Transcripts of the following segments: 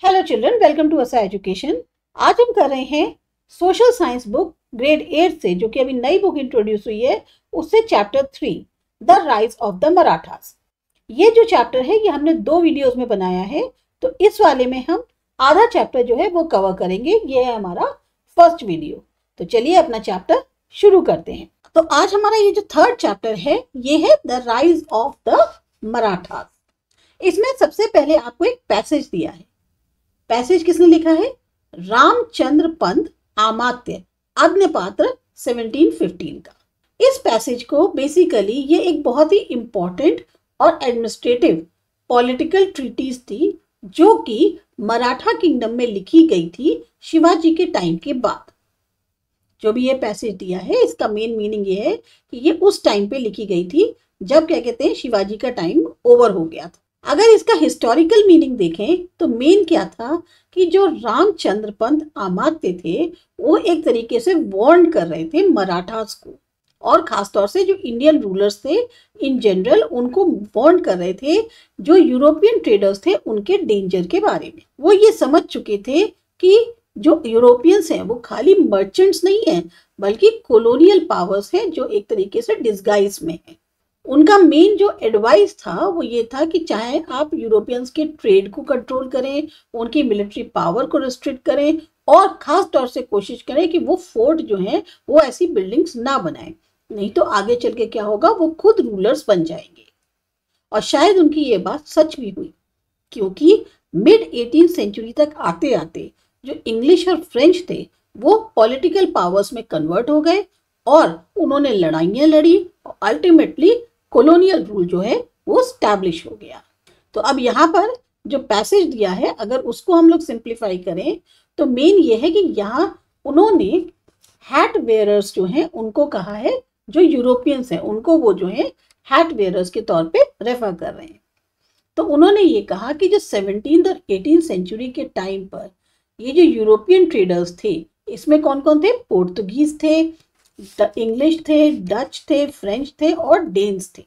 Hello children, welcome to असा education. आज हम कर रहे हैं सोशल साइंस बुक ग्रेड 8 से, जो कि अभी नई बुक इंट्रोड्यूस हुई है, उससे chapter 3 the rise of the Marathas. ये जो चैप्टर है ये हमने 2 वीडियोस में बनाया है, तो इस वाले में हम आधा चैप्टर जो है वो कवर करेंगे। ये है हमारा फर्स्ट वीडियो। तो चलिए अपना चैप्टर शुरू करते हैं। तो आज हमारा ये जो थर्ड चैप्टर है ये है the rise of the Marathas. इसमें सबसे पहले आपको एक पैसेज दिया है। पैसेज किसने लिखा है? रामचंद्र पंत आमात्य, अग्निपात्र 1715 का। इस पैसेज को बेसिकली ये एक बहुत ही इंपॉर्टेंट और एडमिनिस्ट्रेटिव पॉलिटिकल ट्रीटीज थी, जो कि मराठा किंगडम में लिखी गई थी शिवाजी के टाइम के बाद। जो भी ये पैसेज दिया है इसका मेन मीनिंग ये है कि ये उस टाइम पे लिखी गई थी जब क्या कहते हैं शिवाजी का टाइम ओवर हो गया था। अगर इसका हिस्टोरिकल मीनिंग देखें तो मेन क्या था कि जो रामचंद्र पंत आमात्य थे वो एक तरीके से वार्न कर रहे थे मराठास को, और खासतौर से जो इंडियन रूलर्स थे इन जनरल उनको वार्न कर रहे थे जो यूरोपियन ट्रेडर्स थे उनके डेंजर के बारे में। वो ये समझ चुके थे कि जो यूरोपियंस हैं वो खाली मर्चेंट्स नहीं हैं बल्कि कॉलोनियल पावर्स हैं जो एक तरीके से डिस्गाइज में है। उनका मेन जो एडवाइस था वो ये था कि चाहे आप यूरोपियंस के ट्रेड को कंट्रोल करें, उनकी मिलिट्री पावर को रिस्ट्रिक्ट करें, और खास तौर से कोशिश करें कि वो फोर्ट जो है वो ऐसी बिल्डिंग्स ना बनाएं, नहीं तो आगे चल के क्या होगा, वो खुद रूलर्स बन जाएंगे। और शायद उनकी ये बात सच भी हुई, क्योंकि मिड 18th सेंचुरी तक आते आते जो इंग्लिश और फ्रेंच थे वो पॉलिटिकल पावर्स में कन्वर्ट हो गए और उन्होंने लड़ाइयाँ लड़ी और अल्टीमेटली कॉलोनियल रूल जो है वो स्टैब्लिश हो गया। तो अब यहाँ पर जो पैसेज दिया है अगर उसको हम लोग सिंप्लीफाई करें तो मेन ये है कि यहाँ उन्होंने हैट वेयरर्स जो हैं उनको कहा है, जो यूरोपियंस हैं उनको वो जो है हैट वेयरर्स के तौर पे रेफर कर रहे हैं। तो उन्होंने ये कहा कि जो 17th और 18th सेंचुरी के टाइम पर ये जो यूरोपियन ट्रेडर्स थे इसमें कौन कौन थे? पोर्तुगीज थे, इंग्लिश थे, डच थे, फ्रेंच थे और डेन्स थे।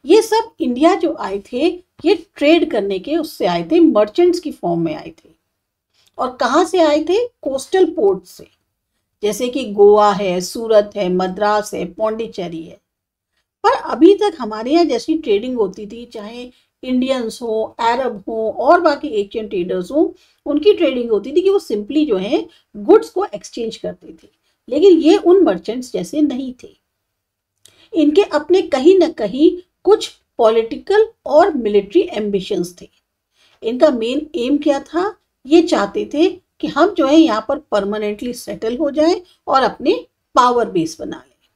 ये सब इंडिया जो आए थे ये ट्रेड करने के उससे आए थे, मर्चेंट्स की फॉर्म में आए थे। और कहाँ से आए थे? कोस्टल पोर्ट से, जैसे कि गोवा है, सूरत है, मद्रास है, पौंडीचेरी है। पर अभी तक हमारे यहाँ जैसी ट्रेडिंग होती थी, चाहे इंडियंस हो, अरब हो और बाकी एशियन ट्रेडर्स हो, उनकी ट्रेडिंग होती थी कि वो सिंपली जो है गुड्स को एक्सचेंज करते थे। लेकिन ये उन मर्चेंट्स जैसे नहीं थे। इनके अपने कहीं ना कहीं कुछ पॉलिटिकल और मिलिट्री एम्बिशंस थे। इनका मेन एम क्या था? ये चाहते थे कि हम जो है यहाँ पर परमानेंटली सेटल हो जाएं और अपने पावर बेस बना लें।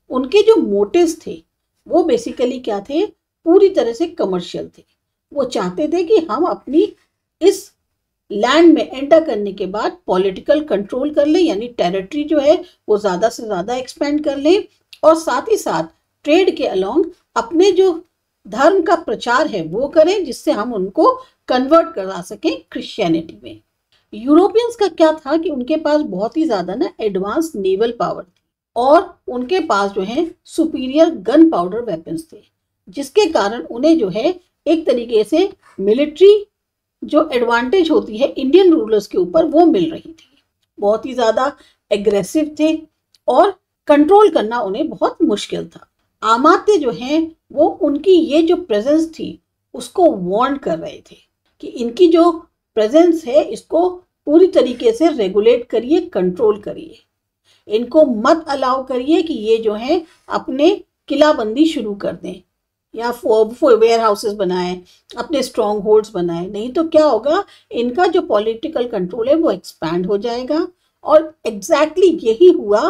उनके जो मोटिव्स थे वो बेसिकली क्या थे? पूरी तरह से कमर्शियल थे। वो चाहते थे कि हम अपनी इस लैंड में एंटर करने के बाद पॉलिटिकल कंट्रोल कर लें, यानी टेरिटरी जो है वो ज़्यादा से ज़्यादा एक्सपेंड कर लें, और साथ ही साथ ट्रेड के अलोंग अपने जो धर्म का प्रचार है वो करें, जिससे हम उनको कन्वर्ट करा सकें क्रिश्चियनिटी में। यूरोपियंस का क्या था कि उनके पास बहुत ही ज़्यादा ना एडवांस नेवल पावर थी और उनके पास जो है सुपीरियर गन पाउडर वेपन्स थे, जिसके कारण उन्हें जो है एक तरीके से मिलिट्री जो एडवांटेज होती है इंडियन रूलर्स के ऊपर वो मिल रही थी। बहुत ही ज़्यादा एग्रेसिव थे और कंट्रोल करना उन्हें बहुत मुश्किल था। आमात्य जो हैं वो उनकी ये जो प्रेजेंस थी उसको वार्न कर रहे थे कि इनकी जो प्रेजेंस है इसको पूरी तरीके से रेगुलेट करिए, कंट्रोल करिए, इनको मत अलाउ करिए कि ये जो है अपने किलाबंदी शुरू कर दें या वेयर हाउसेस बनाएं, अपने स्ट्रॉन्ग होल्ड्स बनाएं, नहीं तो क्या होगा, इनका जो पॉलिटिकल कंट्रोल है वो एक्सपैंड हो जाएगा। और एग्जैक्टली यही हुआ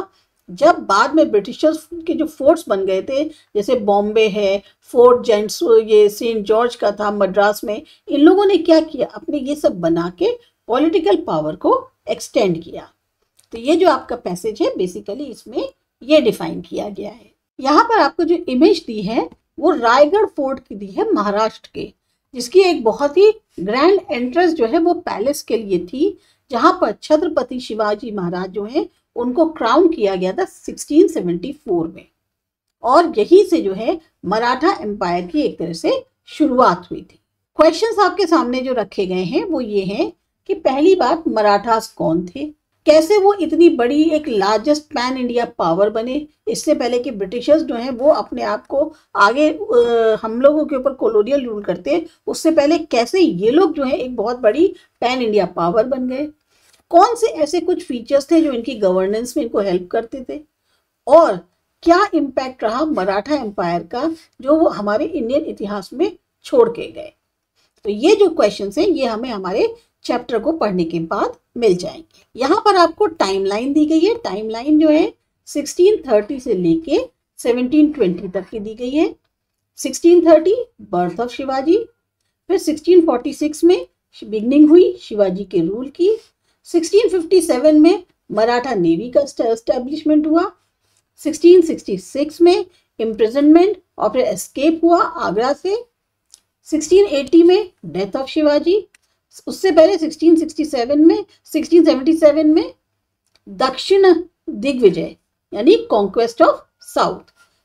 जब बाद में ब्रिटिशर्स के जो फोर्ट्स बन गए थे, जैसे बॉम्बे है, फोर्ट जेंट्स, ये सेंट जॉर्ज का था मद्रास में, इन लोगों ने क्या किया, अपने ये सब बना के पॉलिटिकल पावर को एक्सटेंड किया। तो ये जो आपका पैसेज है बेसिकली इसमें ये डिफाइन किया गया है। यहाँ पर आपको जो इमेज दी है वो रायगढ़ फोर्ट की दी है महाराष्ट्र के, जिसकी एक बहुत ही ग्रैंड एंट्रेंस जो है वो पैलेस के लिए थी, जहां पर छत्रपति शिवाजी महाराज जो है उनको क्राउन किया गया था 1674 में। और यहीं से जो है मराठा एम्पायर की एक तरह से शुरुआत हुई थी। क्वेश्चंस आपके सामने जो रखे गए हैं वो ये हैं कि पहली बात, मराठास कौन थे, कैसे वो इतनी बड़ी एक लार्जेस्ट पैन इंडिया पावर बने, इससे पहले कि ब्रिटिशर्स जो हैं वो अपने आप को आगे हम लोगों के ऊपर कॉलोनियल रूल करते, उससे पहले कैसे ये लोग जो है एक बहुत बड़ी पैन इंडिया पावर बन गए, कौन से ऐसे कुछ फीचर्स थे जो इनकी गवर्नेंस में इनको हेल्प करते थे, और क्या इम्पैक्ट रहा मराठा एम्पायर का जो वो हमारे इंडियन इतिहास में छोड़ के गए। तो ये जो क्वेश्चंस हैं ये हमें हमारे चैप्टर को पढ़ने के बाद मिल जाएंगे। यहाँ पर आपको टाइमलाइन दी गई है। टाइमलाइन जो है 1630 से लेके 1720 तक की दी गई है। 1630 बर्थ ऑफ शिवाजी, फिर 1646 में बिगनिंग हुई शिवाजी के रूल की, 1657 में मराठा नेवी का एस्टेब्लिशमेंट हुआ, 1666 में इम्प्रिजनमेंट और फिर एस्केप हुआ आगरा से, 1680 में डेथ ऑफ शिवाजी, उससे पहले 1677 में दक्षिण दिग्विजय यानी conquest of south,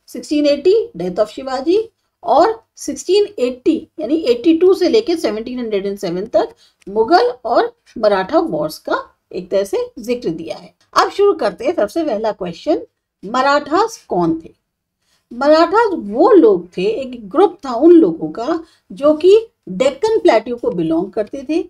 1680 death of Shivaji, और 1680 यानी 82 से लेकर 1707 तक मुगल और मराठा वॉर्स का एक तरह से जिक्र दिया है। अब शुरू करते हैं। सबसे पहला क्वेश्चन, मराठास कौन थे? मराठास वो लोग थे, एक ग्रुप था उन लोगों का जो कि डेक्कन प्लेट्यू को बिलोंग करते थे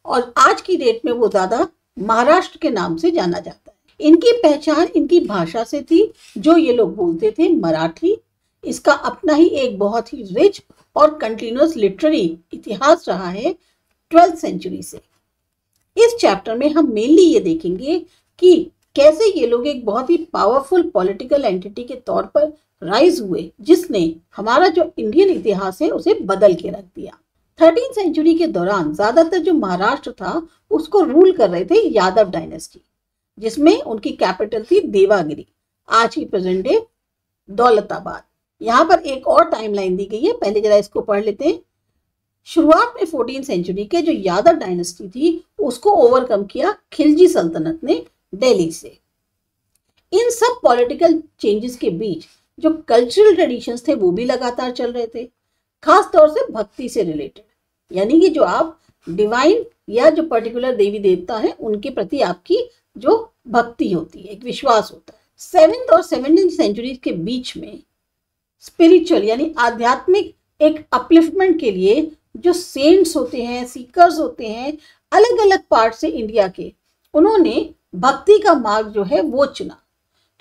और आज की डेट में वो ज्यादा महाराष्ट्र के नाम से जाना जाता है। इनकी पहचान इनकी भाषा से थी, जो ये लोग बोलते थे मराठी। इसका अपना ही एक बहुत ही रिच और कंटिन्यूअस लिटरेरी इतिहास रहा है 12th सेंचुरी से। इस चैप्टर में हम मेनली ये देखेंगे कि कैसे ये लोग एक बहुत ही पावरफुल पॉलिटिकल एंटिटी के तौर पर राइज हुए, जिसने हमारा जो इंडियन इतिहास है उसे बदल के रख दिया। 13th सेंचुरी के दौरान ज्यादातर जो महाराष्ट्र था उसको रूल कर रहे थे यादव डायनेस्टी, जिसमें उनकी कैपिटल थी देवागिरी, आज की प्रेजेंट डे दौलताबाद। यहाँ पर एक और टाइमलाइन दी गई है, पहले जरा इसको पढ़ लेते हैं। शुरुआत में 14th सेंचुरी के जो यादव डायनेस्टी थी उसको ओवरकम किया खिलजी सल्तनत ने दिल्ली से। इन सब पॉलिटिकल चेंजेस के बीच जो कल्चरल ट्रेडिशंस थे वो भी लगातार चल रहे थे, खास तौर से भक्ति से रिलेटेड, यानी कि जो आप डिवाइन या जो पर्टिकुलर देवी देवता है उनके प्रति आपकी जो भक्ति होती है, एक विश्वास होता है। 7th और 17th सेंचुरी के बीच में स्पिरिचुअल यानी आध्यात्मिक एक अपलिफ्टमेंट के लिए जो सेंट्स होते हैं, सीकर्स होते हैं अलग अलग पार्ट से इंडिया के, उन्होंने भक्ति का मार्ग जो है वो चुना,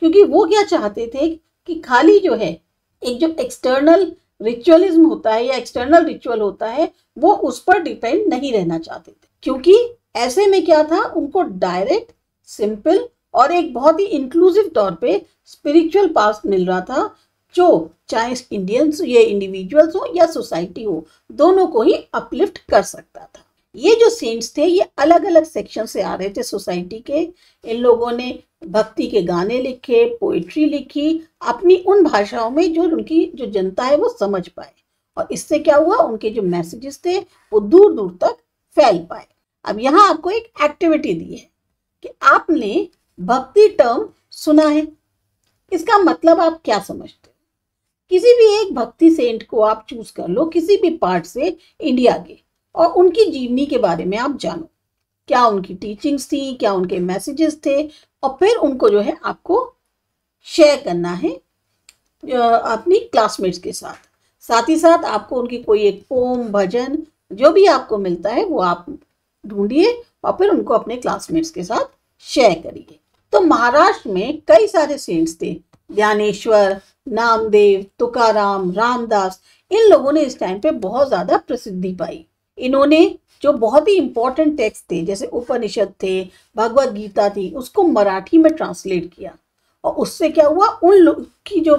क्योंकि वो क्या चाहते थे कि खाली जो है एक जो एक्सटर्नल रिचुअलिज्म होता है या एक्सटर्नल रिचुअल होता है वो उस पर डिपेंड नहीं रहना चाहते थे, क्योंकि ऐसे में क्या था, उनको डायरेक्ट, सिंपल और एक बहुत ही इंक्लूसिव तौर पे स्पिरिचुअल पास मिल रहा था, जो चाहे इंडियंस या इंडिविजुअल्स हो या सोसाइटी हो, दोनों को ही अपलिफ्ट कर सकता था। ये जो सेंट्स थे ये अलग अलग सेक्शन से आ रहे थे सोसाइटी के। इन लोगों ने भक्ति के गाने लिखे, पोइट्री लिखी अपनी उन भाषाओं में जो उनकी जो जनता है वो समझ पाए, और इससे क्या हुआ, उनके जो मैसेजेस थे वो दूर दूर तक फैल पाए। अब यहाँ आपको एक एक्टिविटी दी है कि आपने भक्ति टर्म सुना है, इसका मतलब आप क्या समझते हो? किसी भी एक भक्ति सेंट को आप चूज कर लो किसी भी पार्ट से इंडिया के, और उनकी जीवनी के बारे में आप जानो, क्या उनकी टीचिंग्स थी, क्या उनके मैसेजेस थे, और फिर उनको जो है आपको शेयर करना है अपनी क्लासमेट्स के साथ। साथ ही साथ आपको उनकी कोई एक पोम, भजन जो भी आपको मिलता है वो आप ढूंढिए और फिर उनको अपने क्लासमेट्स के साथ शेयर करिए। तो महाराष्ट्र में कई सारे सेंट्स थे, ज्ञानेश्वर, नामदेव, तुकाराम, रामदास। इन लोगों ने इस टाइम पे बहुत ज्यादा प्रसिद्धि पाई। इन्होंने जो बहुत ही इंपॉर्टेंट टेक्स्ट थे जैसे उपनिषद थे, भगवत गीता थी, उसको मराठी में ट्रांसलेट किया, और उससे क्या हुआ, उन लोग की जो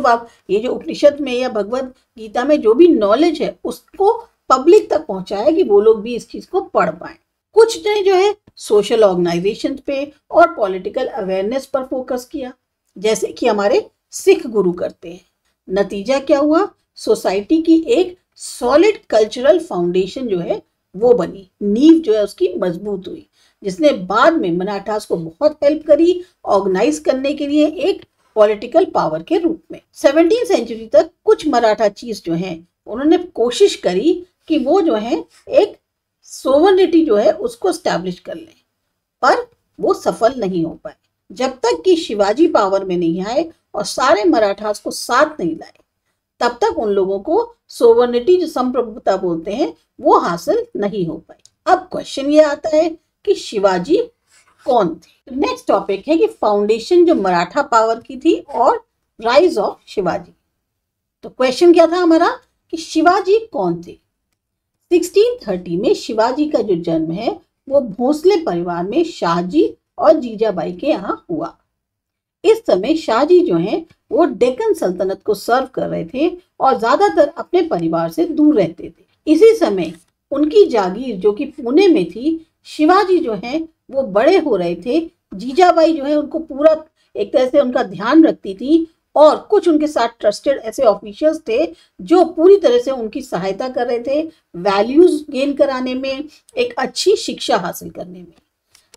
ये जो उपनिषद में या भगवत गीता में जो भी नॉलेज है उसको पब्लिक तक पहुंचाया कि वो लोग भी इस चीज को पढ़ पाए। कुछ ने जो है सोशल ऑर्गेनाइजेशन पे और पॉलिटिकल अवेयरनेस पर फोकस किया, जैसे कि हमारे सिख गुरु करते हैं। नतीजा क्या हुआ, सोसाइटी की एक सॉलिड कल्चरल फाउंडेशन जो है वो बनी, नींव जो है उसकी मजबूत हुई, जिसने बाद में मराठास को बहुत हेल्प करी ऑर्गेनाइज करने के लिए एक पॉलिटिकल पावर के रूप में। 17th सेंचुरी तक कुछ मराठा चीफ जो हैं उन्होंने कोशिश करी कि वो जो है एक सोवरेनिटी जो है उसको स्टैब्लिश कर लें, पर वो सफल नहीं हो पाए। जब तक कि शिवाजी पावर में नहीं आए और सारे मराठास को साथ नहीं लाए, तब तक उन लोगों को सोवरेनिटी, जो संप्रभुता बोलते हैं, वो हासिल नहीं हो पाई। अब क्वेश्चन ये आता है कि शिवाजी कौन थे। नेक्स्ट टॉपिक है कि फाउंडेशन जो मराठा पावर की थी और राइज ऑफ शिवाजी। तो क्वेश्चन क्या था हमारा कि शिवाजी कौन थे। 1630 में शिवाजी का जो जन्म है वो भोसले परिवार में शाहजी और जीजाबाई के यहाँ हुआ। इस समय शाहजी जो हैं वो डेक्कन सल्तनत को सर्व कर रहे थे और ज्यादातर अपने परिवार से दूर रहते थे। इसी समय उनकी जागीर जो कि पुणे में थी, शिवाजी जो हैं वो बड़े हो रहे थे। जीजाबाई जो है उनको पूरा एक तरह से उनका ध्यान रखती थी और कुछ उनके साथ ट्रस्टेड ऐसे ऑफिशियल्स थे जो पूरी तरह से उनकी सहायता कर रहे थे वैल्यूज गेन कराने में, एक अच्छी शिक्षा हासिल करने में।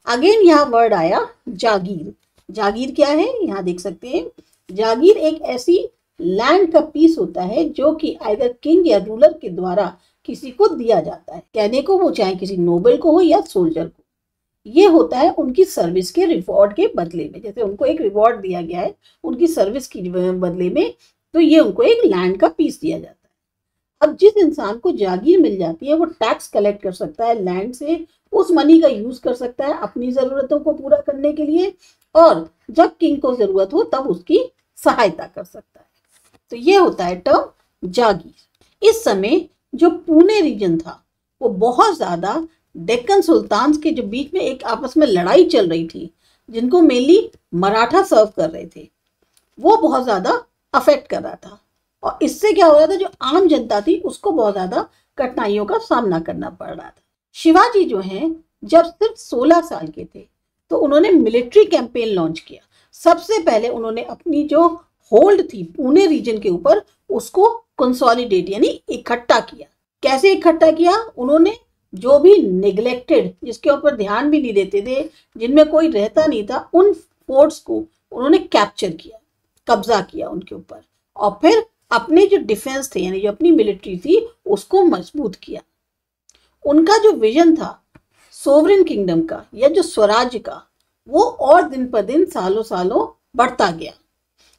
अगेन यहाँ वर्ड आया जागीर। जागीर क्या है यहाँ देख सकते हैं। जागीर एक ऐसी लैंड का पीस होता है जो कि आइदर किंग या रूलर के द्वारा किसी को दिया जाता है। कहने को वो चाहे किसी नोबल को हो या सोल्जर को। ये होता है उनकी सर्विस के रिवॉर्ड के बदले में। जैसे उनको एक रिवॉर्ड दिया गया है उनकी सर्विस की बदले में, तो ये उनको एक लैंड का पीस दिया जाता है। अब जिस इंसान को जागीर मिल जाती है वो टैक्स कलेक्ट कर सकता है लैंड से, उस मनी का यूज कर सकता है अपनी जरूरतों को पूरा करने के लिए, और जब किंग को जरूरत हो तब उसकी सहायता कर सकता है। तो ये होता है टर्म जागीर। इस समय जो पुणे रीजन था वो बहुत ज्यादा डेक्कन सुल्तान्स के जो बीच में एक आपस में लड़ाई चल रही थी, जिनको मेनली मराठा सर्व कर रहे थे, वो बहुत ज्यादा अफेक्ट कर रहा था। और इससे क्या हो रहा था, जो आम जनता थी उसको बहुत ज्यादा कठिनाइयों का सामना करना पड़ रहा था। शिवाजी जो हैं जब सिर्फ 16 साल के थे तो उन्होंने मिलिट्री कैंपेन लॉन्च किया। सबसे पहले उन्होंने अपनी जो होल्ड थी पुणे रीजन के ऊपर उसको कंसोलिडेट यानी इकट्ठा किया। कैसे इकट्ठा किया, उन्होंने जो भी नेग्लेक्टेड, जिसके ऊपर ध्यान भी नहीं देते थे, जिनमें कोई रहता नहीं था, उन फोर्ट्स को उन्होंने कैप्चर किया, कब्जा किया उनके ऊपर, और फिर अपने जो डिफेंस थे यानी जो अपनी मिलिट्री थी उसको मजबूत किया। उनका जो विजन था सोवरेन किंगडम का या जो स्वराज्य का, वो और दिन पर दिन सालों सालों बढ़ता गया।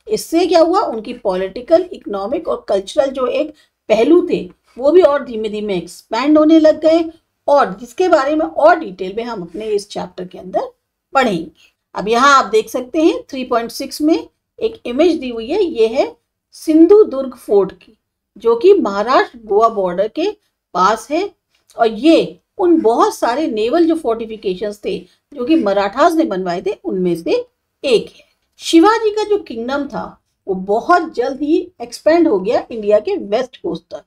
इससे क्या हुआ, उनकी पॉलिटिकल, इकोनॉमिक और कल्चरल जो एक पहलू थे वो भी और धीमे धीमे एक्सपैंड होने लग गए, और जिसके बारे में और डिटेल में हम अपने इस चैप्टर के अंदर पढ़ेंगे। अब यहाँ आप देख सकते हैं 3.6 में एक इमेज दी हुई है। ये है सिंधु दुर्ग फोर्ट की, जो कि महाराष्ट्र गोवा बॉर्डर के पास है, और ये उन बहुत सारे नेवल जो फोर्टिफिकेशंस थे जो कि मराठास ने बनवाए थे उनमें से एक है। शिवाजी का जो किंगडम था वो बहुत जल्द ही एक्सपेंड हो गया इंडिया के वेस्ट कोस्ट तक,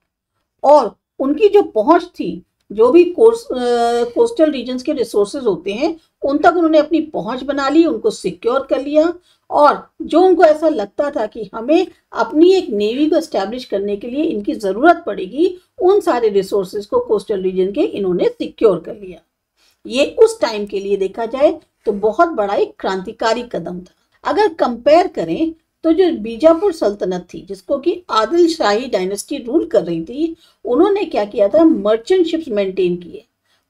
और उनकी जो पहुंच थी, जो भी कोस्टल रीजन्स के रिसोर्सेज होते हैं उन तक उन्होंने अपनी पहुंच बना ली, उनको सिक्योर कर लिया, और जो उनको ऐसा लगता था कि हमें अपनी एक नेवी को एस्टैब्लिश करने के लिए इनकी जरूरत पड़ेगी, उन सारे रिसोर्सेज को कोस्टल रीजन के इन्होंने सिक्योर कर लिया। ये उस टाइम के लिए देखा जाए तो बहुत बड़ा एक क्रांतिकारी कदम था। अगर कंपेयर करें तो जो बीजापुर सल्तनत थी, जिसको कि आदिल शाही डायनेस्टी रूल कर रही थी, उन्होंने क्या किया था, मर्चेंट शिप्स मेंटेन किए,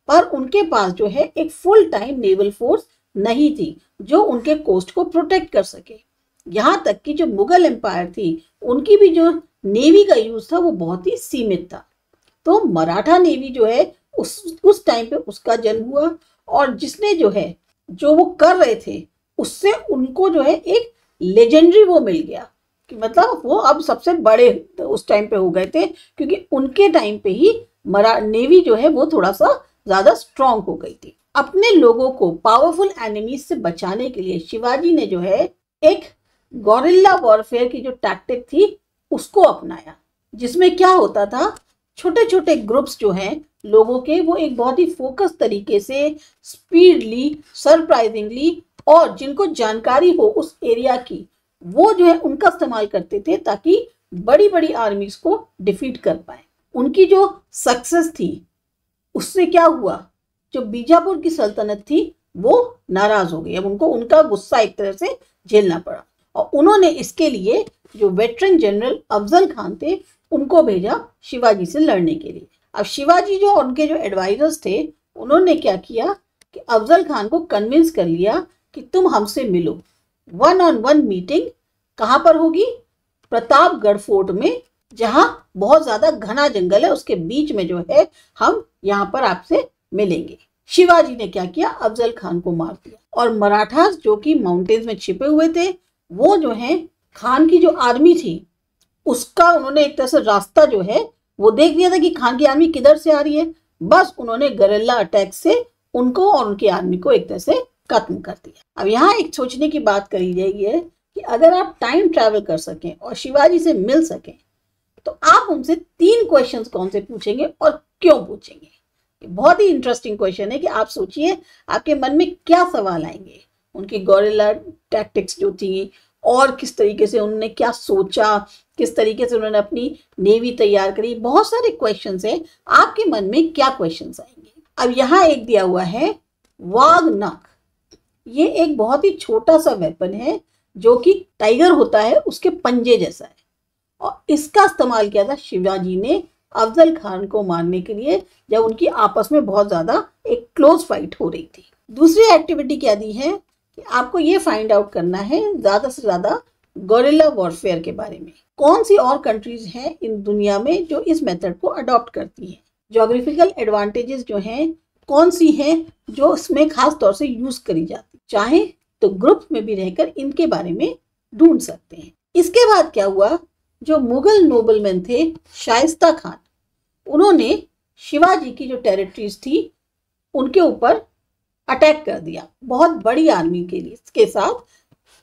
पर उनके पास जो है एक फुल टाइम नेवल फोर्स नहीं थी जो उनके कोस्ट को प्रोटेक्ट कर सके। यहाँ तक कि जो मुगल एम्पायर थी उनकी भी जो नेवी का यूज था वो बहुत ही सीमित था। तो मराठा नेवी जो है उस टाइम पे उसका जन्म हुआ, और जिसने जो है जो वो कर रहे थे उससे उनको जो है एक लेजेंडरी वो मिल गया कि मतलब वो अब सबसे बड़े उस टाइम पे हो गए थे, क्योंकि उनके टाइम पे ही नेवी जो है वो थोड़ा सा ज्यादा स्ट्रांग हो गई थी। अपने लोगों को पावरफुल एनिमीज से बचाने के लिए शिवाजी ने जो है एक गॉरिल्ला वॉरफेयर की जो टैक्टिक थी उसको अपनाया, जिसमें क्या होता था, छोटे छोटे ग्रुप्स जो हैं लोगों के, वो एक बहुत ही फोकस तरीके से, स्पीडली, सरप्राइजिंगली, और जिनको जानकारी हो उस एरिया की, वो जो है उनका इस्तेमाल करते थे ताकि बड़ी बड़ी आर्मीज को डिफीट कर पाए। उनकी जो सक्सेस थी उससे क्या हुआ, जो बीजापुर की सल्तनत थी वो नाराज हो गई। अब उनको उनका गुस्सा एक तरह से झेलना पड़ा, और उन्होंने इसके लिए जो वेटरन जनरल अफजल खान थे उनको भेजा शिवाजी से लड़ने के लिए। अब शिवाजी जो उनके जो एडवाइजर्स थे उन्होंने क्या किया कि अफजल खान को कन्विंस कर लिया कि तुम हमसे मिलो। 1-on-1 मीटिंग कहाँ पर होगी? प्रतापगढ़ फोर्ट में, जहां बहुत ज्यादा घना जंगल है, उसके बीच में जो है हम यहाँ पर आपसे मिलेंगे। शिवाजी ने क्या किया? अफजल खान को मार दिया और मराठास जो कि माउंटेन्स में छिपे हुए थे वो जो है खान की जो आर्मी थी उसका उन्होंने एक तरह से रास्ता जो है वो देख लिया था कि खान की आर्मी किधर से आ रही है। बस उन्होंने गरिल्ला अटैक से उनको और उनकी आर्मी को एक तरह से खत्म कर दिया। अब यहाँ एक सोचने की बात करी जाएगी है कि अगर आप टाइम ट्रैवल कर सकें और शिवाजी से मिल सकें तो आप उनसे 3 क्वेश्चंस कौन से पूछेंगे और क्यों पूछेंगे? बहुत ही इंटरेस्टिंग क्वेश्चन है कि आप सोचिए आपके मन में क्या सवाल आएंगे। उनकी गोरिल्ला टैक्टिक्स जो थी और किस तरीके से उन्होंने क्या सोचा, किस तरीके से उन्होंने अपनी नेवी तैयार करी, बहुत सारे क्वेश्चंस हैं। आपके मन में क्या क्वेश्चंस आएंगे? अब यहाँ एक दिया हुआ है वाघ नख। ये एक बहुत ही छोटा सा वेपन है जो कि टाइगर होता है उसके पंजे जैसा है और इसका इस्तेमाल किया था शिवाजी ने अफजल खान को मारने के लिए जब उनकी आपस में बहुत ज्यादा एक क्लोज फाइट हो रही थी। दूसरी एक्टिविटी क्या दी है कि आपको ये फाइंड आउट करना है ज्यादा से ज्यादा गोरिल्ला वॉरफेयर के बारे में। कौन सी और कंट्रीज हैं इन दुनिया में जो इस मेथड को अडॉप्ट करती हैं? ज्योग्राफिकल एडवांटेजेस जो हैं कौन सी हैं जो इसमें खास तौर से यूज करी जाती? चाहे तो ग्रुप में भी रहकर इनके बारे में ढूंढ सकते हैं। इसके बाद क्या हुआ? जो मुगल नोबलमैन थे शाइस्ता खान, उन्होंने शिवाजी की जो टेरिटरीज थी उनके ऊपर अटैक कर दिया बहुत बड़ी आर्मी के साथ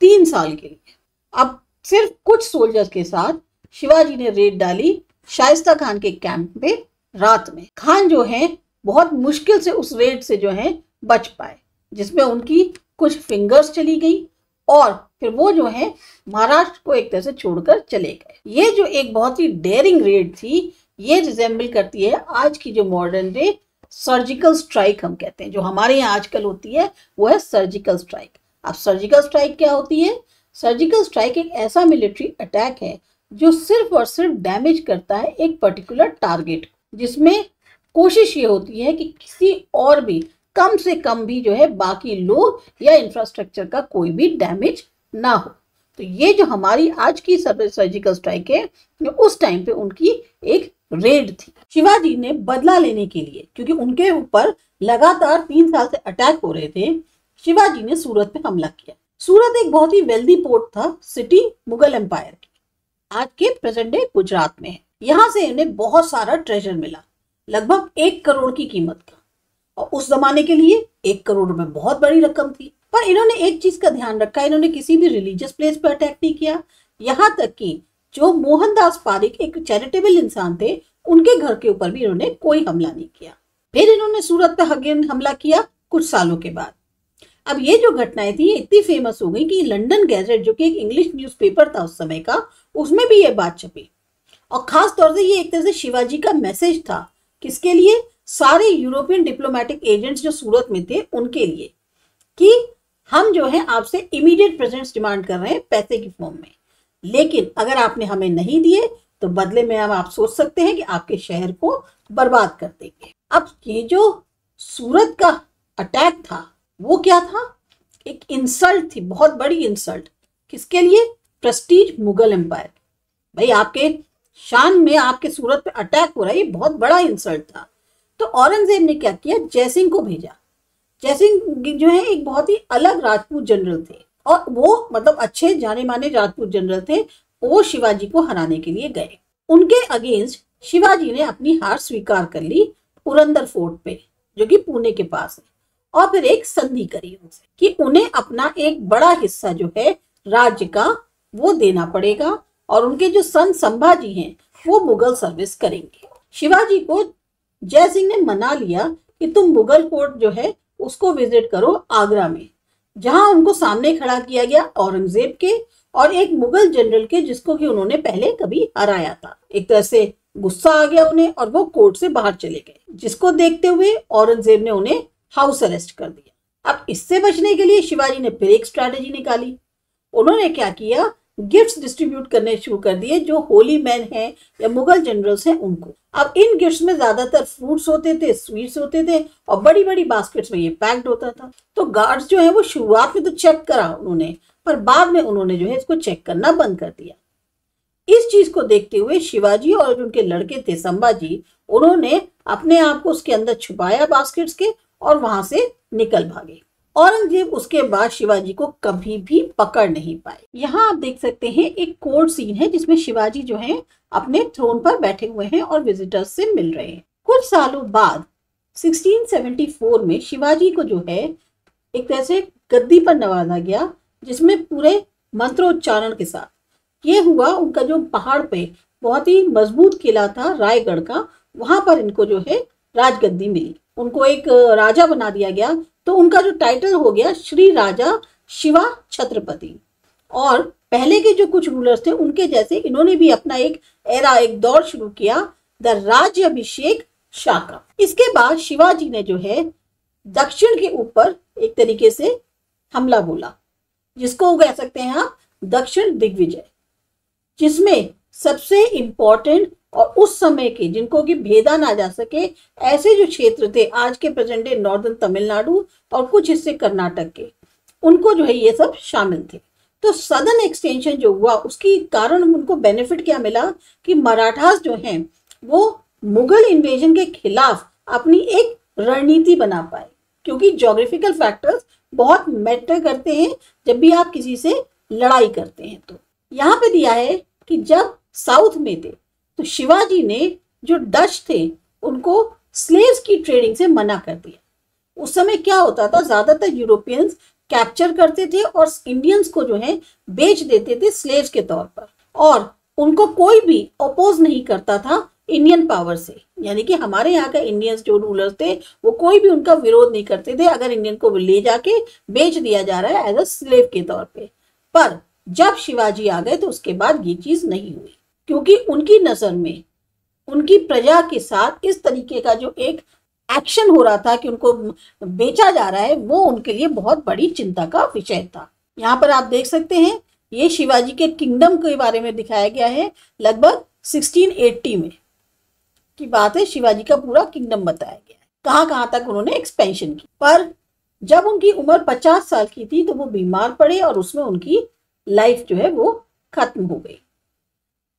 3 साल के लिए। अब सिर्फ कुछ सोल्जर्स के साथ शिवाजी ने रेड डाली शाइस्ता खान के कैंप में रात में। खान जो है बहुत मुश्किल से उस रेड से जो है बच पाए, जिसमें उनकी कुछ फिंगर्स चली गई और फिर वो जो है महाराष्ट्र को एक तरह से छोड़कर चले गए। ये जो एक बहुत ही डेयरिंग रेड थी ये रिजेंबल करती है आज की जो मॉडर्न डे सर्जिकल स्ट्राइक हम कहते हैं, जो हमारे यहाँ आजकल होती है वो है सर्जिकल स्ट्राइक। अब सर्जिकल स्ट्राइक क्या होती है? सर्जिकल स्ट्राइक एक ऐसा मिलिट्री अटैक है जो सिर्फ और सिर्फ डैमेज करता है एक पर्टिकुलर टारगेट, जिसमें कोशिश ये होती है कि किसी और भी कम से कम भी जो है बाकी लोग या इंफ्रास्ट्रक्चर का कोई भी डैमेज ना हो। तो ये जो हमारी आज की सर्जिकल स्ट्राइक है उस टाइम पे उनकी एक रेड थी। शिवाजी ने बदला लेने के लिए, क्योंकि उनके ऊपर लगातार 3 साल से अटैक हो रहे थे, शिवाजी ने सूरत पे हमला किया। सूरत एक बहुत ही वेल्दी पोर्ट था, सिटी मुगल एम्पायर की, आज के प्रेजेंट डे गुजरात में है। यहाँ से इन्हें बहुत सारा ट्रेजर मिला, लगभग 1 करोड़ की कीमत का, और उस जमाने के लिए 1 करोड़ रुपए बहुत बड़ी रकम थी। पर इन्होंने एक चीज का ध्यान रखा, इन्होंने किसी भी रिलीजियस प्लेस पर अटैक नहीं किया। यहाँ तक कि जो मोहनदास पारिक एक चैरिटेबल इंसान थे उनके घर के ऊपर भी इन्होंने कोई हमला नहीं किया। फिर इन्होंने सूरत पर अगेन हमला किया कुछ सालों के बाद। अब ये जो घटनाएं थी इतनी फेमस हो गई कि लंदन गैजेट जो कि एक इंग्लिश न्यूज़पेपर था उस समय का, उसमें भी ये बात छपी। और खास तौर से ये एक तरह से शिवाजी का मैसेज था, किसके लिए? सारे यूरोपियन डिप्लोमेटिक एजेंट्स जो सूरत में थे उनके लिए, कि हम जो है आपसे इमीडिएट प्रेजेंस डिमांड कर रहे हैं पैसे की फॉर्म में, लेकिन अगर आपने हमें नहीं दिए तो बदले में अब आप सोच सकते हैं कि आपके शहर को बर्बाद कर देंगे। अब ये जो सूरत का अटैक था वो क्या था? एक इंसल्ट थी, बहुत बड़ी इंसल्ट। किसके लिए? Prestige Mughal empire. भाई आपके शान में आपके सूरत पे अटैक हो रहा है, ये बहुत बड़ा इंसल्ट था। तो औरंगजेब ने क्या किया? जयसिंह को भेजा। जयसिंह जो है एक बहुत ही अलग राजपूत जनरल थे और वो मतलब अच्छे जाने माने राजपूत जनरल थे। वो शिवाजी को हराने के लिए गए। उनके अगेंस्ट शिवाजी ने अपनी हार स्वीकार कर ली पुरंदर फोर्ट पे, जो कि पुणे के पास है, और फिर एक संधि करी उनसे कि उन्हें अपना एक बड़ा हिस्सा जो है राज्य का वो देना पड़ेगा और उनके जो सन संभाजी हैं वो मुगल सर्विस करेंगे। शिवाजी को जयसिंह ने मना लिया कि तुम मुगल फोर्ट जो है उसको विजिट करो आगरा में, जहां उनको सामने खड़ा किया गया औरंगजेब के और एक मुगल जनरल के जिसको कि उन्होंने पहले कभी हराया था। एक तरह से गुस्सा आ गया उन्हें और वो कोर्ट से बाहर चले गए, जिसको देखते हुए औरंगजेब ने उन्हें हाउस अरेस्ट कर दिया। अब इससे बचने के लिए शिवाजी ने फिर एक स्ट्रैटेजी निकाली। उन्होंने क्या किया गिफ्ट्स डिस्ट्रीब्यूट करने शुरू कर दिए जो होली मैन हैं या मुगल जनरल्स हैं उनको। अब इन गिफ्ट्स में ज्यादातर फ्रूट्स होते थे, स्वीट्स होते थे और बड़ी बड़ी बास्केट्स में ये पैक्ड होता था। तो गार्ड्स जो है वो शुरुआत में तो चेक करा उन्होंने, पर बाद में उन्होंने जो है इसको चेक करना बंद कर दिया। इस चीज को देखते हुए शिवाजी और जो उनके लड़के थे संभाजी, उन्होंने अपने आप को उसके अंदर छुपाया बास्केट्स के और वहां से निकल भागे। औरंगजेब उसके बाद शिवाजी को कभी भी पकड़ नहीं पाए। यहाँ आप देख सकते हैं एक कोर्ट सीन है जिसमें शिवाजी जो है अपने थ्रोन पर बैठे हुए हैं और विजिटर्स से मिल रहे हैं। कुछ सालों बाद 1674 में शिवाजी को जो है एक तरह से गद्दी पर नवाजा गया, जिसमें पूरे मंत्रोच्चारण के साथ। ये हुआ उनका जो पहाड़ पे बहुत ही मजबूत किला था रायगढ़ का, वहां पर इनको जो है राजगद्दी मिली। उनको एक राजा बना दिया गया, तो उनका जो टाइटल हो गया श्री राजा शिवा छत्रपति। और पहले के जो कुछ रूलर्स थे उनके जैसे इन्होंने भी अपना एक एरा, एक दौर शुरू किया, द राज्याभिषेक शाका। इसके बाद शिवाजी ने जो है दक्षिण के ऊपर एक तरीके से हमला बोला, जिसको कह सकते हैं आप दक्षिण दिग्विजय, जिसमें सबसे इंपॉर्टेंट और उस समय के जिनको कि भेदा ना जा सके ऐसे जो क्षेत्र थे, आज के प्रेजेंट डे नॉर्दर्न तमिलनाडु और कुछ हिस्से कर्नाटक के, उनको जो है ये सब शामिल थे। तो सदर्न एक्सटेंशन जो हुआ उसके कारण उनको बेनिफिट क्या मिला कि मराठास जो हैं वो मुगल इन्वेजन के खिलाफ अपनी एक रणनीति बना पाए, क्योंकि ज्योग्राफिकल फैक्टर्स बहुत मैटर करते हैं जब भी आप किसी से लड़ाई करते हैं। तो यहाँ पे दिया है कि जब साउथ में थे तो शिवाजी ने जो डच थे उनको स्लेव्स की ट्रेडिंग से मना कर दिया। उस समय क्या होता था, ज्यादातर यूरोपियंस कैप्चर करते थे और इंडियंस को जो है बेच देते थे स्लेव्स के तौर पर, और उनको कोई भी अपोज नहीं करता था इंडियन पावर से। यानी कि हमारे यहाँ का इंडियंस जो रूलर्स थे वो कोई भी उनका विरोध नहीं करते थे अगर इंडियन को ले जाके बेच दिया जा रहा है एज अ स्लेव के तौर पे। पर जब शिवाजी आ गए तो उसके बाद ये चीज नहीं हुई, क्योंकि उनकी नजर में उनकी प्रजा के साथ इस तरीके का जो एक एक्शन हो रहा था कि उनको बेचा जा रहा है, वो उनके लिए बहुत बड़ी चिंता का विषय था। यहाँ पर आप देख सकते हैं ये शिवाजी के किंगडम के बारे में दिखाया गया है। लगभग 1680 में की बात है, शिवाजी का पूरा किंगडम बताया गया है, कहाँ कहाँ तक उन्होंने एक्सपेंशन की। पर जब उनकी उम्र 50 साल की थी तो वो बीमार पड़े और उसमें उनकी लाइफ जो है वो खत्म हो गई।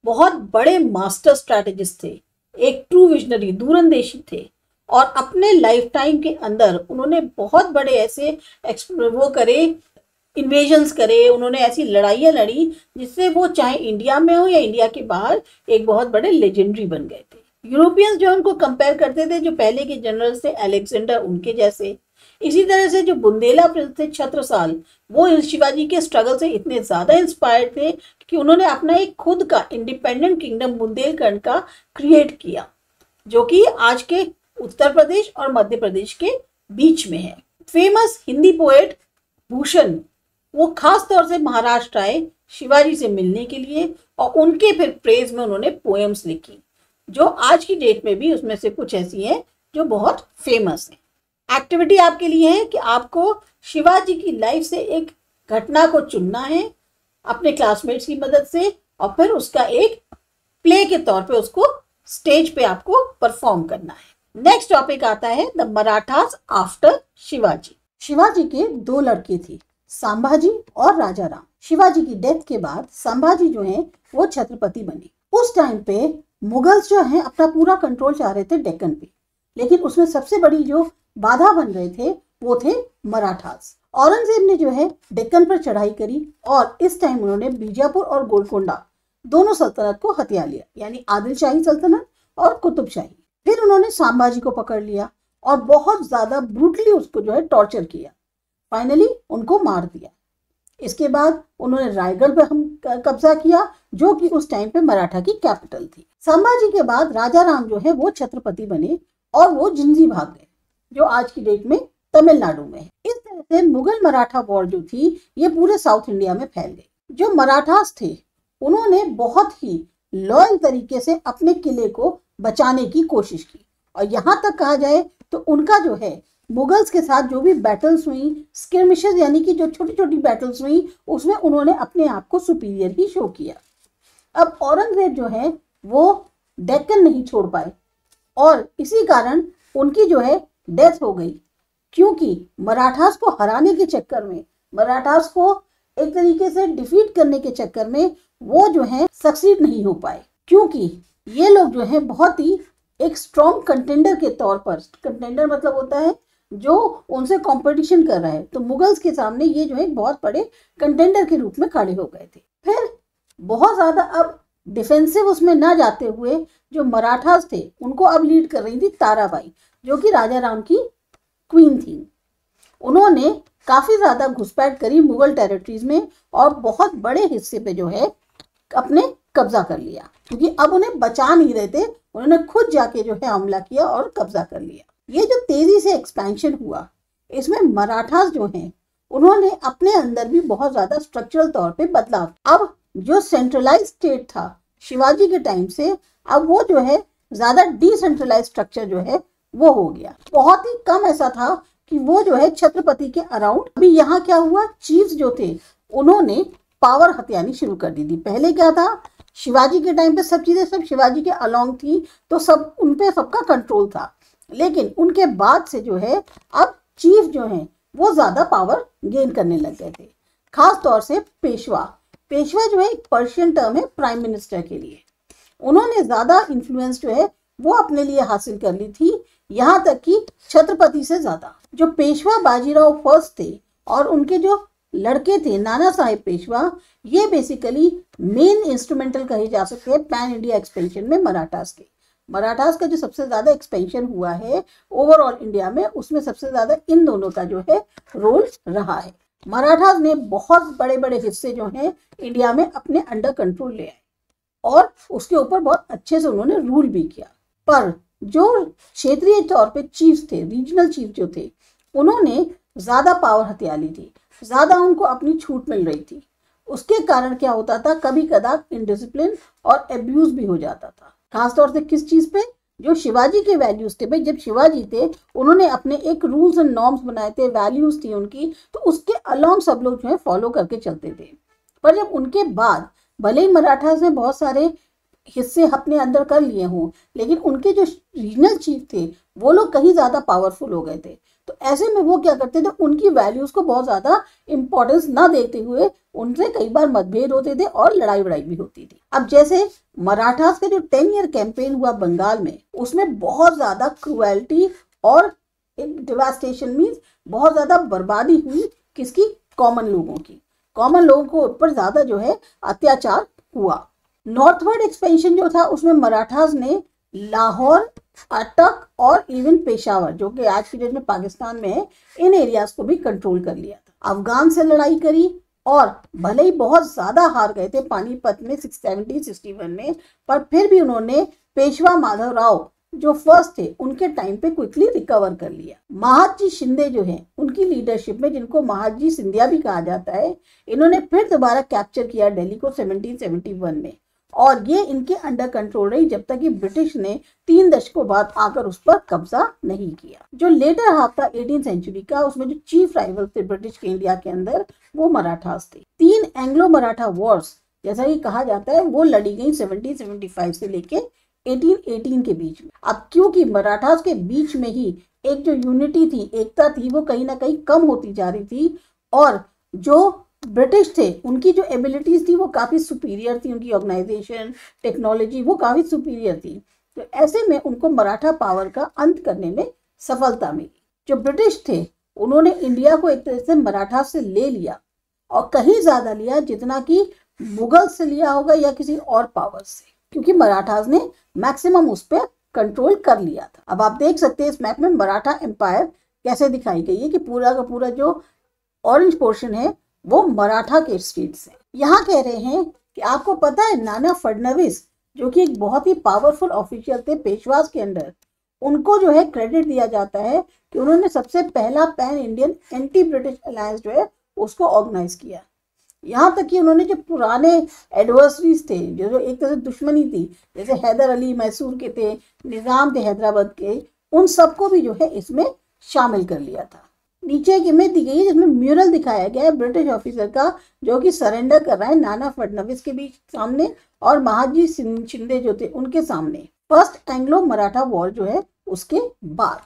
बहुत बड़े मास्टर स्ट्रैटेजिस्ट थे, एक ट्रू विजनरी, दूरंदेशी थे, और अपने लाइफ टाइम के अंदर उन्होंने बहुत बड़े ऐसे वो करे, इन्वेजन्स करे, उन्होंने ऐसी लड़ाइयाँ लड़ी जिससे वो चाहे इंडिया में हो या इंडिया के बाहर एक बहुत बड़े लेजेंडरी बन गए थे। यूरोपियंस जो उनको कंपेयर करते थे, जो पहले के जनरल्स थे अलेक्जेंडर उनके जैसे। इसी तरह से जो बुंदेला प्रिंस थे छत्रसाल, वो शिवाजी के स्ट्रगल से इतने ज्यादा इंस्पायर्ड थे कि उन्होंने अपना एक खुद का इंडिपेंडेंट किंगडम बुंदेलखंड का क्रिएट किया, जो कि आज के उत्तर प्रदेश और मध्य प्रदेश के बीच में है। फेमस हिंदी पोएट भूषण वो खास तौर से महाराष्ट्र आए शिवाजी से मिलने के लिए, और उनके फिर प्रेज में उन्होंने पोएम्स लिखी, जो आज की डेट में भी उसमें से कुछ ऐसी हैं जो बहुत फेमस हैं। एक्टिविटी आपके लिए है कि आपको शिवाजी की लाइफ से एक घटना को चुनना है अपने क्लासमेट्स की मदद से, और फिर उसका एक प्ले के तौर पे उसको स्टेज पे आपको परफॉर्म करना है। नेक्स्ट टॉपिक आता है द मराठास आफ्टर शिवाजी। शिवाजी के दो लड़के थे, संभाजी और राजा राम। शिवाजी की डेथ के बाद संभाजी जो है वो छत्रपति बने। उस टाइम पे मुगल्स जो है अपना पूरा कंट्रोल चाह रहे थे डेक्कन पे, लेकिन उसमें सबसे बड़ी जो बाधा बन रहे थे वो थे मराठास। औरंगजेब ने जो है डेक्कन पर चढ़ाई करी और इस टाइम उन्होंने बीजापुर और गोलकोंडा दोनों सल्तनत को हथिया लिया, यानी आदिलशाही सल्तनत और कुतुबशाही। फिर उन्होंने संभाजी को पकड़ लिया और बहुत ज्यादा ब्रूटली उसको जो है टॉर्चर किया, फाइनली उनको मार दिया। इसके बाद उन्होंने रायगढ़ पर हम कब्जा किया, जो कि उस टाइम पे मराठा की कैपिटल थी। संभाजी के बाद राजा राम जो है वो छत्रपति बने और वो जिंजी भाग गए, जो आज की डेट में तमिलनाडु में है। इस तरह से मुगल मराठा वॉर जो थी ये पूरे साउथ इंडिया में फैल गई। जो मराठास थे उन्होंने बहुत ही लॉयल तरीके से अपने किले को बचाने की कोशिश की, और यहाँ तक कहा जाए तो उनका जो है मुगल्स के साथ जो भी बैटल्स हुई, स्किर्मिशेस यानी कि जो छोटी छोटी बैटल्स हुई, उसमें उन्होंने अपने आप को सुपीरियर ही शो किया। अब औरंगजेब जो है वो डेक्कन नहीं छोड़ पाए और इसी कारण उनकी जो है डेथ हो गई, क्योंकि मराठास को हराने के चक्कर में, मराठास को एक तरीके से डिफीट करने के चक्कर में वो जो है सक्सीड नहीं हो पाए, क्योंकि ये लोग जो है बहुत ही एक स्ट्रॉन्ग कंटेंडर के तौर पर, कंटेंडर मतलब होता है जो उनसे कंपटीशन कर रहा है, तो मुगल्स के सामने ये जो है बहुत बड़े कंटेंडर के रूप में खड़े हो गए थे। फिर बहुत ज्यादा अब डिफेंसिव उसमें ना जाते हुए जो मराठास थे उनको अब लीड कर रही थी ताराबाई, जो कि राजा राम की क्वीन थी। उन्होंने काफी ज्यादा घुसपैठ करी मुगल टेरिटरीज में और बहुत बड़े हिस्से पे जो है अपने कब्जा कर लिया, क्योंकि अब उन्हें बचा नहीं रहे थे, उन्होंने खुद जाके जो है हमला किया और कब्जा कर लिया। ये जो तेजी से एक्सपेंशन हुआ, इसमें मराठास जो हैं उन्होंने अपने अंदर भी बहुत ज्यादा स्ट्रक्चरल तौर पे बदलाव। अब जो सेंट्रलाइज स्टेट था शिवाजी के टाइम से, अब वो जो है ज्यादा डिसेंट्रलाइज स्ट्रक्चर जो है वो हो गया। बहुत ही कम ऐसा था कि वो जो है छत्रपति के अराउंड। अभी यहाँ क्या हुआ, चीफ्स जो थे उन्होंने पावर हथियानी शुरू कर दी थी। पहले क्या था, शिवाजी के टाइम पे सब चीजें सब शिवाजी के अलोंग थी, तो सब उनपे सबका कंट्रोल था, लेकिन उनके बाद से जो है अब चीफ जो है वो ज्यादा पावर गेन करने लग गए थे। खास तौर से पेशवा, पेशवा जो है एक पर्शियन टर्म है प्राइम मिनिस्टर के लिए। उन्होंने ज्यादा इन्फ्लुएंस जो है वो अपने लिए हासिल कर ली थी, यहाँ तक कि छत्रपति से ज्यादा। जो पेशवा बाजीराव फर्स्ट थे और उनके जो लड़के थे नाना साहेब पेशवा, ये बेसिकली मेन इंस्ट्रूमेंटल कहे जा सकते हैं पैन इंडिया एक्सपेंशन में मराठास के। मराठास का जो सबसे ज्यादा एक्सपेंशन हुआ है ओवरऑल इंडिया में, उसमें सबसे ज्यादा इन दोनों का जो है रोल रहा है। मराठास ने बहुत बड़े बड़े हिस्से जो हैं इंडिया में अपने अंडर कंट्रोल ले आए और उसके ऊपर बहुत अच्छे से उन्होंने रूल भी किया। पर जो क्षेत्रीय तौर पे चीफ्स थे, रीजनल चीफ जो थे, उन्होंने ज्यादा पावर हथिया ली थी, ज्यादा उनको अपनी छूट मिल रही थी। उसके कारण क्या होता था, कभी कदार इनडिसिप्लिन और एब्यूज भी हो जाता था। खासतौर से किस चीज पे, जो शिवाजी के वैल्यूज थे। भाई जब शिवाजी थे उन्होंने अपने एक रूल्स एंड नॉर्म्स बनाए थे, वैल्यूज थी उनकी, तो उसके अलोंग सब लोग जो है फॉलो करके चलते थे। पर जब उनके बाद भले ही मराठास ने बहुत सारे हिस्से अपने अंदर कर लिए हों, लेकिन उनके जो रीजनल चीफ थे वो लोग कहीं ज्यादा पावरफुल हो गए थे। तो ऐसे में वो क्या करते थे, उनकी वैल्यूज को बहुत ज्यादा इंपॉर्टेंस ना देते हुए उनसे कई बार मतभेद होते थे और लड़ाई वड़ाई भी होती थी। अब जैसे मराठास का जो 10 ईयर कैंपेन हुआ बंगाल में, उसमें बहुत ज्यादा क्रुएल्टी और एक डिवास्टेशन मीन्स बहुत ज्यादा बर्बादी हुई। किसकी, कॉमन लोगों की। कॉमन लोगों को ऊपर ज्यादा जो है अत्याचार हुआ। नॉर्थवर्ड एक्सपेंशन जो था उसमें मराठास ने लाहौर, अटक और इवन पेशावर, जो कि आज की डेट में पाकिस्तान में है, इन एरियाज को भी कंट्रोल कर लिया था। अफगान से लड़ाई करी और भले ही बहुत ज्यादा हार गए थे पानीपत में 670-61 में, पर फिर भी उन्होंने पेशवा माधवराव जो फर्स्ट थे उनके टाइम पे क्विकली रिकवर कर लिया। महादजी शिंदे जो है उनकी लीडरशिप में, जिनको महादजी सिंधिया भी कहा जाता है, इन्होंने फिर दोबारा कैप्चर किया दिल्ली को 1771 में, और ये इनके अंडर कंट्रोल रही जब तक कि ब्रिटिश ने 3 दशकों बाद आकर उस पर कब्जा नहीं किया। जो लेटर हाफ था 18वीं सेंचुरी का, उसमें जो चीफ राइवल थे ब्रिटिश के इंडिया के अंदर, वो मराठास थे। 3 एंग्लो मराठा वॉर्स जैसा कि कहा जाता है वो लड़ी गई 1775 से लेके 1818 के बीच में। अब क्योंकि मराठास के बीच में ही एक जो यूनिटी थी, एकता थी, वो कहीं ना कहीं कम होती जा रही थी, और जो ब्रिटिश थे उनकी जो एबिलिटीज थी वो काफी सुपीरियर थी, उनकी ऑर्गेनाइजेशन, टेक्नोलॉजी वो काफी सुपीरियर थी। तो ऐसे में उनको मराठा पावर का अंत करने में सफलता मिली। जो ब्रिटिश थे उन्होंने इंडिया को एक तरह से मराठा से ले लिया, और कहीं ज्यादा लिया जितना कि मुगल से लिया होगा या किसी और पावर से, क्योंकि मराठास ने मैक्सिमम उस पर कंट्रोल कर लिया था। अब आप देख सकते हैं इस मैप में मराठा एम्पायर कैसे दिखाई गई है कि पूरा का पूरा जो ऑरेंज पोर्शन है वो मराठा के स्टेट्स हैं। यहाँ कह रहे हैं कि आपको पता है नाना फडणवीस जो कि एक बहुत ही पावरफुल ऑफिशियल थे पेशवास के अंदर, उनको जो है क्रेडिट दिया जाता है कि उन्होंने सबसे पहला pan Indian anti British alliance जो है उसको ऑर्गेनाइज किया। यहाँ तक कि उन्होंने जो पुराने एडवर्सरीज थे, जो एक तरह से दुश्मनी थी, जैसे हैदर अली मैसूर के थे, निजाम थे हैदराबाद के, उन सबको भी जो है इसमें शामिल कर लिया था। नीचे एक इमेज दी गई है जिसमें म्यूरल दिखाया गया है ब्रिटिश ऑफिसर का जो कि सरेंडर कर रहा है नाना फडणवीस के बीच सामने और महाजी शिंदे जो थे उनके सामने, फर्स्ट एंग्लो मराठा वॉर जो है उसके बाद।